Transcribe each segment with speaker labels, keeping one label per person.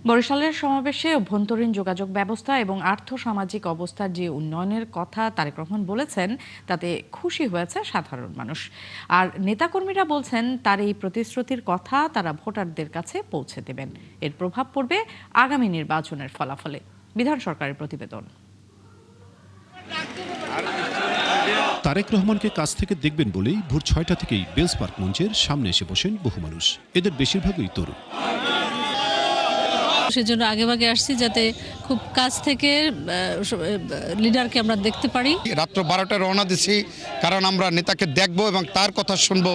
Speaker 1: বরিশালের সমাবেশে অভ্যন্তরীণ যোগাযোগ ব্যবস্থা এবং আর্থ-সামাজিক অবস্থার যে উন্নয়নের কথা তারেক রহমান বলেছেন, তাতে খুশি হয়েছে সাধারণ মানুষ। আর নেতাকর্মীরা বলছেন, তার এই প্রতিশ্রুতির কথা তারা ভোটারদের কাছে পৌঁছে দেবেন। এর প্রভাব পড়বে আগামী নির্বাচনের ফলাফলে। বিধান সরকারের প্রতিবেদন।
Speaker 2: তারেক রহমানকে কাছ থেকে দেখবেন বলেই ভোর ৬টা থেকেই বেলস পার্ক মঞ্চের সামনে এসে বসেন বহু মানুষ। এদের বেশিরভাগই তরুণ।
Speaker 3: সেজন্য আগেভাগে আসছি, যাতে খুব কাছ থেকে লিডারকে আমরা দেখতে পারি।
Speaker 4: রাত্র 12টায় রওনা দিছি, কারণ আমরা নেতাকে দেখবো এবং তার কথা শুনবো।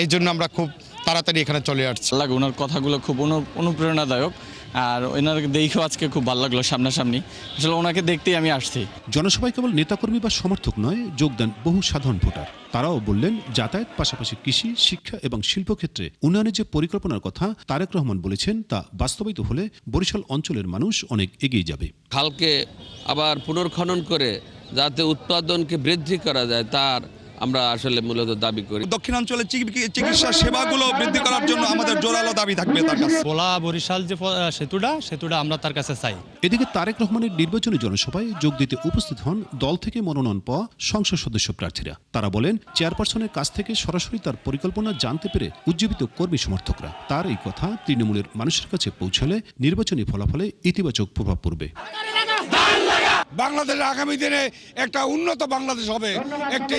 Speaker 4: এই জন্য আমরা খুব তাড়াতাড়ি এখানে চলে আসছি।
Speaker 5: ওনার কথাগুলো খুব অনুপ্রেরণাদায়ক, আর ওনার দেখেও আজকে খুব ভালো লাগলো সামনাসামনি। আসলে ওনাকে দেখতেই আমি আসছি।
Speaker 2: জনসভায় কেবল নেতাকর্মী বা সমর্থক নয়, যোগ দেন বহু সাধারণ ভোটার। তারাও বললেন, যাতায়াত, পাশাপাশি কৃষি, শিক্ষা এবং শিল্পক্ষেত্রে উন্নয়নের যে পরিকল্পনার কথা তারেক রহমান বলেছেন, তা বাস্তবায়িত হলে বরিশাল অঞ্চলের মানুষ অনেক এগিয়ে যাবে।
Speaker 6: খালকে আবার পুনর্খনন করে যাতে উৎপাদনকে বৃদ্ধি করা যায়, তার আমরা আসলে মূলত দাবি করি।
Speaker 7: দক্ষিণাঞ্চলে চিকিৎসা সেবাগুলো বৃদ্ধি করার জন্য আমাদের জোরালো দাবি থাকবে তার কাছে।
Speaker 8: ভোলা বরিশাল যে সেতুটা আমরা তার কাছে চাই।
Speaker 2: এদিকে তারেক রহমানের নির্বাচনী জনসভায় যোগ দিতে উপস্থিত হন দল থেকে মনোনয়ন পাওয়া সংসদ সদস্য প্রার্থীরা। তারা বলেন, চেয়ারপারসনের কাছ থেকে সরাসরি তার পরিকল্পনা জানতে পেরে উজ্জীবিত কর্মী সমর্থকরা। তার এই কথা তৃণমূলের মানুষের কাছে পৌঁছালে নির্বাচনী ফলাফলে ইতিবাচক প্রভাব পড়বে।
Speaker 7: বাংলাদেশের আগামী দিনে একটা উন্নত বাংলাদেশ হবে, একটি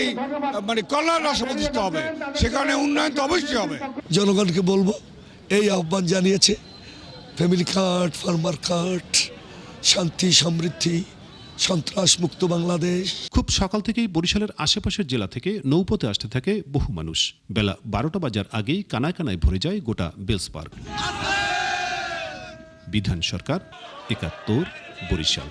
Speaker 7: কল্যাণ রাষ্ট্র প্রতিষ্ঠা হবে, সেখানে উন্নয়ন তো অবশ্যই হবে।
Speaker 9: জনগণকে বলবো, এই আহ্বান জানিয়েছে ফ্যামিলি কার্ড, ফার্মার কার্ড, শান্তি সমৃদ্ধি, সন্ত্রাস মুক্ত বাংলাদেশ।
Speaker 2: খুব সকাল থেকেই বরিশালের আশেপাশের জেলা থেকে নৌপথে আসতে থাকে বহু মানুষ। বেলা 12টা বাজার আগেই কানায় কানায় ভরে যায় গোটা বেলস পার্ক। বিধান সরকার, ৭১, বরিশাল।